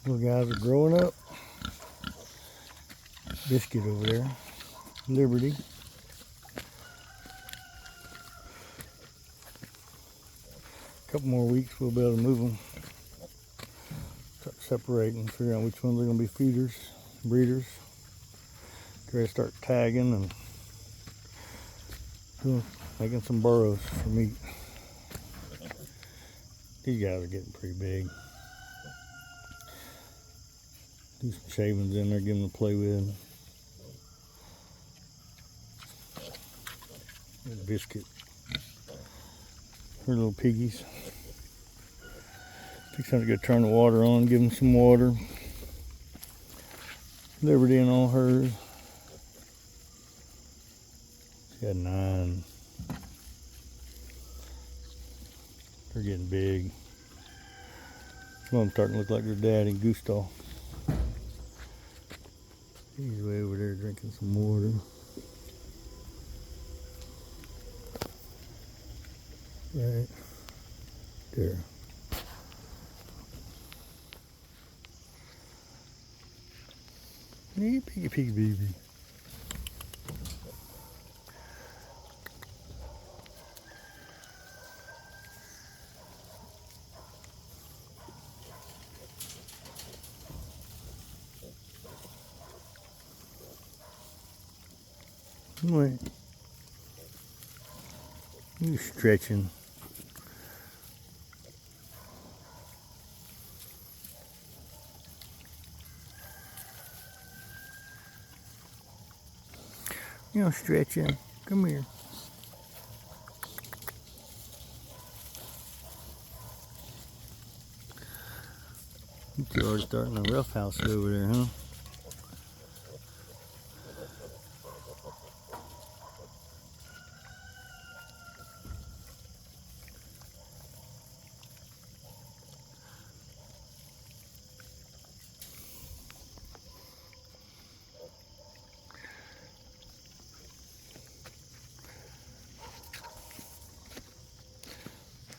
Little guys are growing up. Biscuit over there. Liberty. A couple more weeks we'll be able to move them. Start separating, figure out which ones are going to be feeders, breeders. Try to start tagging and making some burrows for meat. These guys are getting pretty big. Do some shavings in there, give them to play with. Biscuit. Her little piggies. Fixing to go turn the water on, give them some water. Liberty and all hers. She had 9. They're getting big. Some of them starting to look like their daddy, Gustav. He's way over there drinking some water. Right there. Hey, piggy, piggy, baby. Wait. You stretching. You know, stretching. Come here. You're already starting a rough house over there, huh?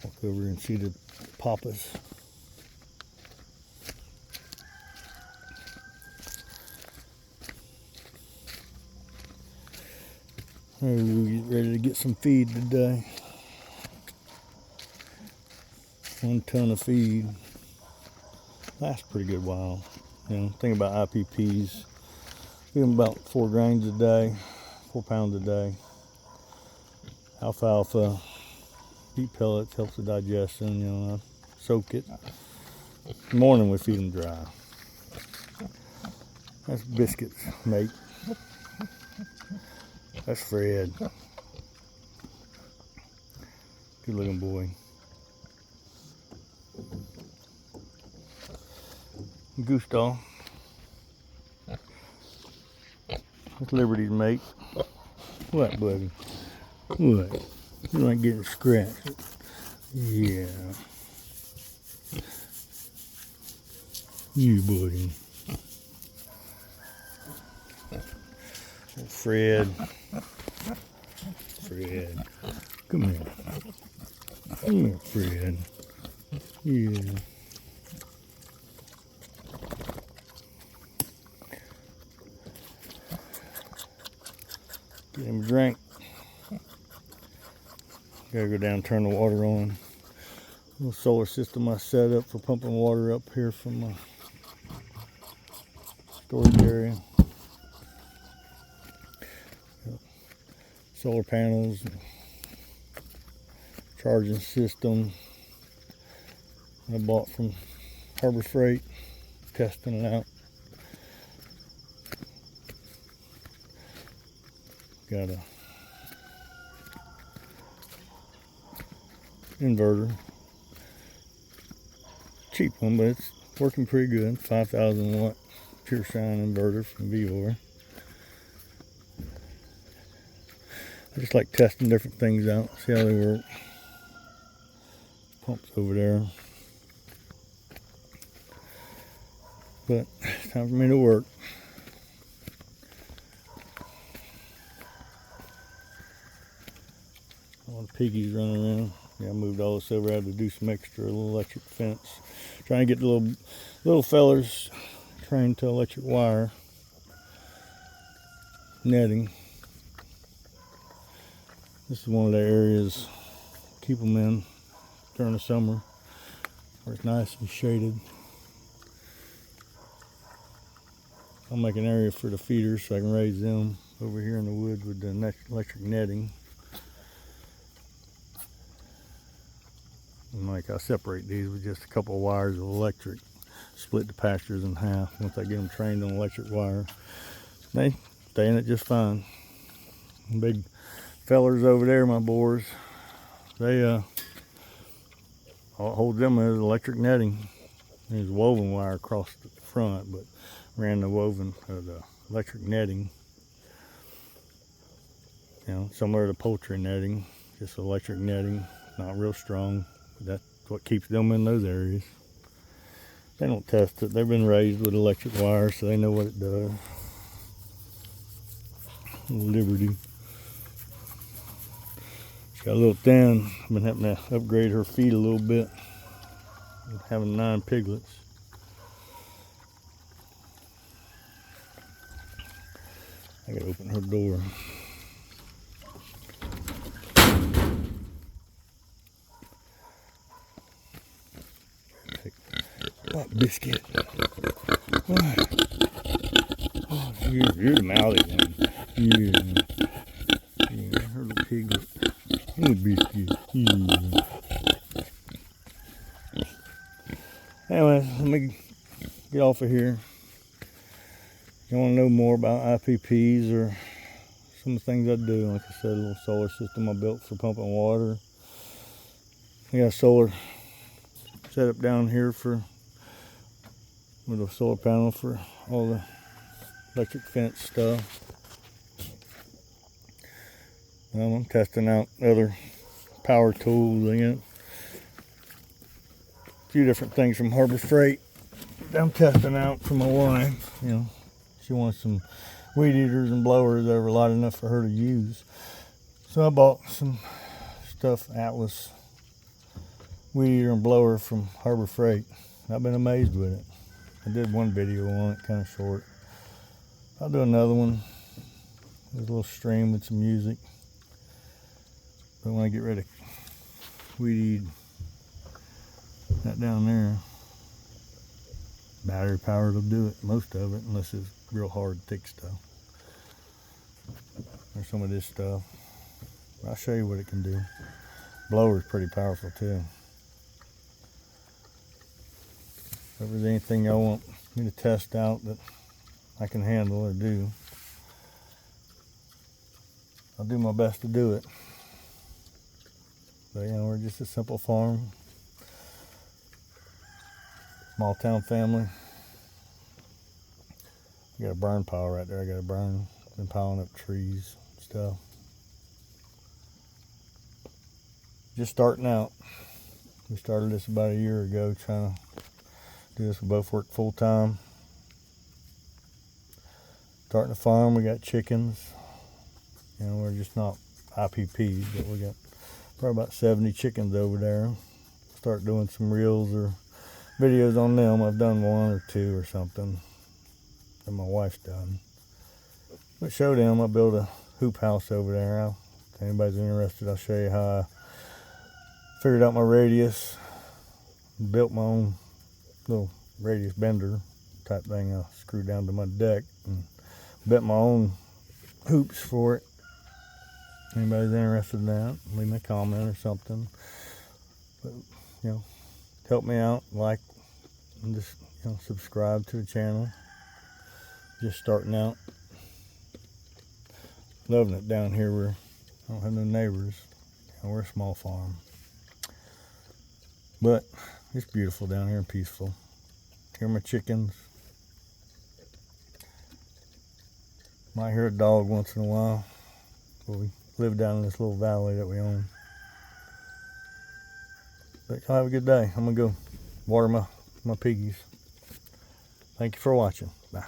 Walk over and see the papas. We'll get ready to get some feed today. 1 ton of feed. Lasts a pretty good while. You know, think about IPPs. Give them about 4 grains a day, 4 pounds a day. Alfalfa, beet pellets, helps with digestion, you know, soak it. In the morning we feed them dry. That's Biscuits, mate. That's Fred. Good looking boy. Gustav. That's Liberty's mate. What, buddy? What? You like getting scratched? Yeah. You, buddy. Fred. Fred. Come here. Come here, Fred. Yeah. Get him a drink. Gotta go down and turn the water on. Little solar system I set up for pumping water up here from my storage area. Solar panels, charging system I bought from Harbor Freight, testing it out. Got a inverter, cheap one, but it's working pretty good. 5,000 watt pure sine inverter from Vior. I just like testing different things out, see how they work. Pumps over there. But it's time for me to work. All the piggies running around. Yeah, I moved all this over. I had to do some extra little electric fence. Trying to get the little fellers trained to electric wire netting. This is one of the areas keep them in during the summer where it's nice and shaded. I'll make an area for the feeders so I can raise them over here in the woods with the electric netting. And like I separate these with just a couple of wires of electric. Split the pastures in half. Once I get them trained on electric wire, they stay in it just fine. Big fellers over there, my boars, they I'll hold them as electric netting. There's woven wire across the front, but ran the the electric netting. You know, similar to poultry netting, just electric netting, not real strong. That's what keeps them in those areas. They don't test it. They've been raised with electric wire, so they know what it does. Liberty. She's got a little thin. I've been having to upgrade her feed a little bit. I'm having 9 piglets. I gotta open her door. What biscuit? What? Oh, you're the mouthy one. Yeah, her little piglet. Little biscuit. Yeah. Anyway, let me get off of here. If you want to know more about IPPs or some of the things I do, like I said, a little solar system I built for pumping water. I got a solar set up down here with a solar panel for all the electric fence stuff. I'm testing out other power tools. I got a few different things from Harbor Freight that I'm testing out for my wife. You know, she wants some weed eaters and blowers that are light enough for her to use. So I bought some stuff, Atlas weed eater and blower from Harbor Freight. I've been amazed with it. I did one video on it, kind of short. I'll do another one. There's a little stream with some music. But when I get ready to weed that down there, battery powered will do it, most of it, unless it's real hard, thick stuff. There's some of this stuff. I'll show you what it can do. Blower's pretty powerful too. If there's anything y'all want me to test out that I can handle or do, I'll do my best to do it. But you know, we're just a simple farm, small town family. I got a burn pile right there. I got to burn. Been piling up trees and stuff. Just starting out. We started this about a year ago, trying to do this. We both work full time. Starting a farm. We got chickens. You know, we're just not IPPs, but we got probably about 70 chickens over there. Start doing some reels or videos on them. I've done 1 or 2 or something that my wife's done. But show them I built a hoop house over there. If anybody's interested, I'll show you how I figured out my radius. Built my own little radius bender type thing. I screwed down to my deck and built my own hoops for it. Anybody's interested in that, leave me a comment or something. But, you know, help me out, like, and just, you know, subscribe to the channel. Just starting out. Loving it down here where I don't have no neighbors. You know, we're a small farm. But it's beautiful down here and peaceful. Hear my chickens. Might hear a dog once in a while. But we live down in this little valley that we own. But y'all have a good day. I'm gonna go water my piggies. Thank you for watching. Bye.